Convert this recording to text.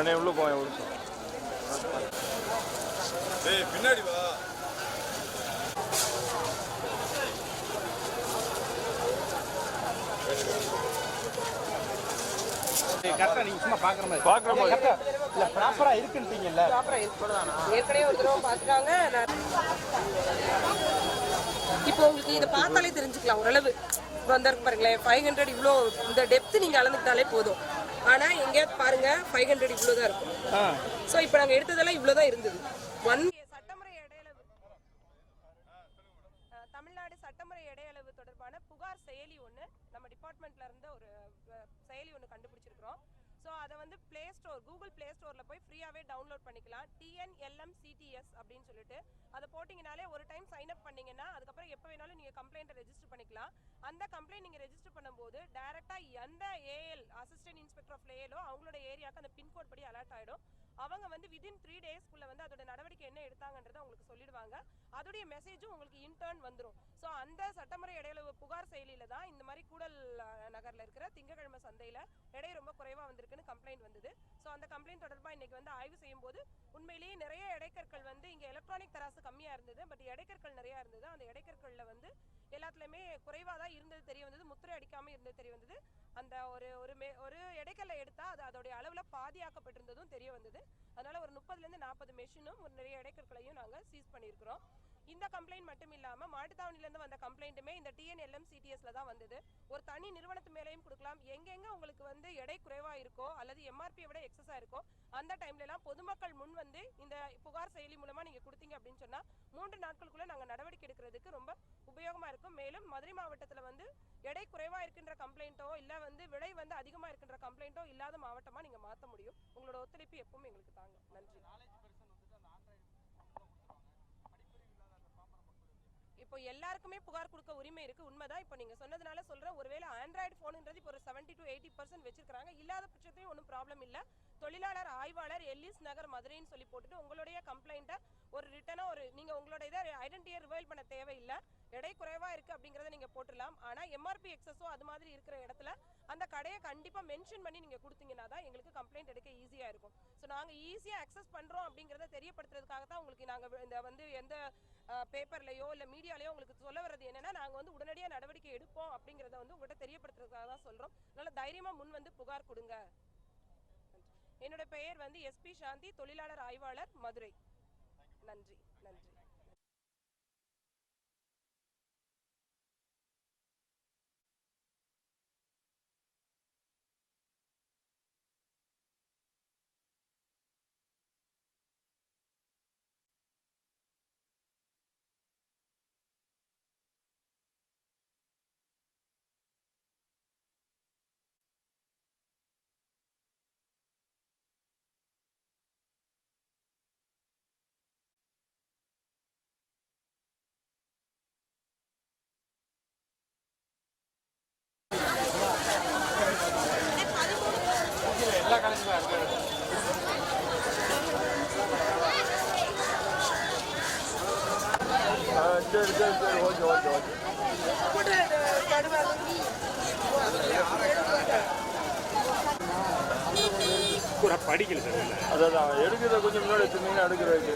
அண்ணே உள்ள போவேன் ஒரு நிமிஷம். டேய் பின்னாடி வா. கரெக்டா நீங்க சும்மா பாக்குற மாதிரி இல்ல ப்ராப்பரா இருக்குன்றீங்கல்ல. ப்ராப்பரா இருக்குறதானா ஏற்கனவே ஒரு தடவை பார்த்துட்டாங்க. இப்போ உங்களுக்கு இதை பார்த்தாலே தெரிஞ்சுக்கலாம் ஓரளவு. இப்போ வந்திருக்கு பாருங்களேன் 500 இவ்வளோ இந்த டெப்த் நீங்கள் அளந்துக்கிட்டாலே போதும். ஆனால் எங்கேயாவது பாருங்க 500 இவ்வளோ தான் இருக்கும். ஸோ இப்போ நாங்கள் எடுத்ததெல்லாம் இவ்வளோ தான் இருந்தது. சட்டமுறை இடையளவு தமிழ்நாடு சட்டமுறை இடையளவு தொடர்பான புகார் செயலி ஒன்று நம்ம டிபார்ட்மெண்ட்ல இருந்து ஒரு செயலி ஒன்று கண்டுபிடிச்சிருக்கிறோம். ஸோ அதை வந்து பிளே ஸ்டோர் கூகுள் பிளே ஸ்டோரில் போய் ஃப்ரீயாகவே டவுன்லோட் பண்ணிக்கலாம். TNLMCTS அப்படின்னு சொல்லிட்டு அதை போட்டிங்கனாலே ஒரு டைம் சைன் அப் பண்ணிங்கன்னா அதுக்கப்புறம் எப்போ வேணாலும் நீங்கள் கம்ப்ளைண்ட்டை ரெஜிஸ்டர் பண்ணிக்கலாம். அந்த கம்ப்ளைண்ட் நீங்கள் ரெஜிஸ்டர் பண்ணும்போது டைரெக்டாக எந்த AL அசிஸ்டன்ட் இன்ஸ்பெக்டர் ஆஃப் ALஓ அவங்களோட ஏரியாவுக்கு அந்த பின்கோட் படி அலர்ட் ஆகிடும். அவங்க வந்து வித்தின் 3 டேஸ்க்குள்ளே வந்து அதோட நடவடிக்கை என்ன எடுத்தாங்கன்றதை உங்களுக்கு சொல்லிடுவாங்க. அதோடைய மெசேஜும் உங்களுக்கு இன்டர்ன் வந்துடும். ஸோ அந்த சட்டமுறை இடையளவு புகார் செயலியில தான் இந்த மாதிரி கூடல் நகரில் இருக்கிற திங்கக்கிழமை சந்தையில் எடை ரொம்ப குறைவாக வந்திருக்குன்னு கம்ப்ளைண்ட் வந்தது. ஸோ அந்த கம்ப்ளைண்ட் தொடர்பாக இன்னைக்கு வந்து ஆய்வு செய்யும் போது உண்மையிலேயே நிறைய எடைக்கற்கள் வந்து இங்கே எலக்ட்ரானிக் தராசு கம்மியாக இருந்தது. பட் எடைக்கற்கள் நிறையா இருந்தது. அந்த எடைக்கற்களில் வந்து எல்லாத்துலேயுமே குறைவாக தான் இருந்தது தெரிய வந்தது. முத்திரை அடிக்காமல் இருந்தது தெரிய வந்தது. அந்த ஒரு எடைக்கல்லை எடுத்தால் அது அதோடைய அளவில் பாதியாக்கப்பட்டிருந்ததும் தெரிய வந்தது. அதனால ஒரு 30லேருந்து 40 மெஷினும் ஒரு நிறைய எடைக்கற்களையும் நாங்கள் சீஸ் பண்ணியிருக்கிறோம். இந்த கம்ப்ளைண்ட் மட்டும் இல்லாமல் மாட்டுத்தாவணிலேருந்து வந்த கம்ப்ளைண்ட்டுமே இந்த TNLMCTSல தான் வந்தது. ஒரு தனி நிறுவனத்து மேலேயும் கொடுக்கலாம். எங்கெங்க உங்களுக்கு வந்து எடை குறைவாக இருக்கோ அல்லது MRP விட எக்ஸஸாக இருக்கோ அந்த டைம்லலாம் பொதுமக்கள் முன் வந்து இந்த புகார் செயலி மூலமாக நீங்கள் கொடுத்தீங்க அப்படின்னு சொன்னால் 3 நாட்களுக்குள்ளே நாங்கள் நடவடிக்கை எடுக்கிறதுக்கு ரொம்ப உபயோகமாக இருக்கும். மேலும் மதுரை மாவட்டத்தில் வந்து எடை குறைவாக இருக்கின்ற கம்ப்ளைண்ட்டோ இல்லை வந்து விலை வந்து அதிகமாக இருக்கின்ற கம்ப்ளைண்ட்டோ இல்லாத மாவட்டமாக நீங்கள் மாற்ற முடியும். உங்களோட ஒத்துழைப்பு எப்பவும் எங்களுக்கு தாங்க. நன்றி. இப்போ எல்லாருக்குமே புகார் கொடுக்க உரிமை இருக்கு. உண்மைதான். இப்போ நீங்க சொன்னதுனால சொல்றேன். ஒருவேளை ஆண்ட்ராய்டு போன்ன்றது இப்போ ஒரு 70 to 80% வச்சிருக்காங்க. இல்லாத பட்சத்தையும் ஒன்றும் ப்ராப்ளம் இல்லை. தொழிலாளர் ஆய்வாளர் எல்லிஸ் நகர் மதுரைன்னு சொல்லி போட்டுட்டு உங்களுடைய கம்ப்ளைண்ட்டை ஒரு ரிட்டனா ஒரு நீங்க உங்களோட இதை ஐடென்டிட்டியை ரிவைல் பண்ண தேவையில்லை. எடை குறைவா இருக்கு அப்படிங்கறத நீங்க போட்டுடலாம். ஆனா MRP எக்ஸஸோ அது மாதிரி இருக்கிற இடத்துல அந்த கடையை கண்டிப்பா மென்ஷன் பண்ணி நீங்க கொடுத்தீங்கன்னா தான் எங்களுக்கு கம்ப்ளைண்ட் எடுக்க ஈஸியா இருக்கும். ஸோ நாங்க ஈஸியா அக்சஸ் பண்றோம் அப்படிங்கறத தெரியப்படுத்துறதுக்காக தான் உங்களுக்கு நாங்க இந்த வந்து எந்த பேப்பர்லயோ இல்ல மீடியாலயோ உங்களுக்கு சொல்ல வர்றது என்னன்னா நாங்க வந்து உடனடியா நடவடிக்கை எடுப்போம் அப்படிங்கறத வந்து உங்கள்கிட்ட தெரியப்படுத்துறதுக்காக தான் சொல்றோம். அதனால தைரியமா முன் வந்து புகார் கொடுங்க. என்னோட பெயர் வந்து SP சாந்தி, தொழிலாளர் ஆய்வாளர், மதுரை. நன்றி. நன்றி. எல்லா காலேஜுமே இருக்கு. சரி ஓகே ஓகே ஓகே. படிக்கல சார். அதான் எடுக்கிறத கொஞ்சம் முன்னாடி வச்சுருந்தீங்கன்னா எடுக்கிறதுக்கு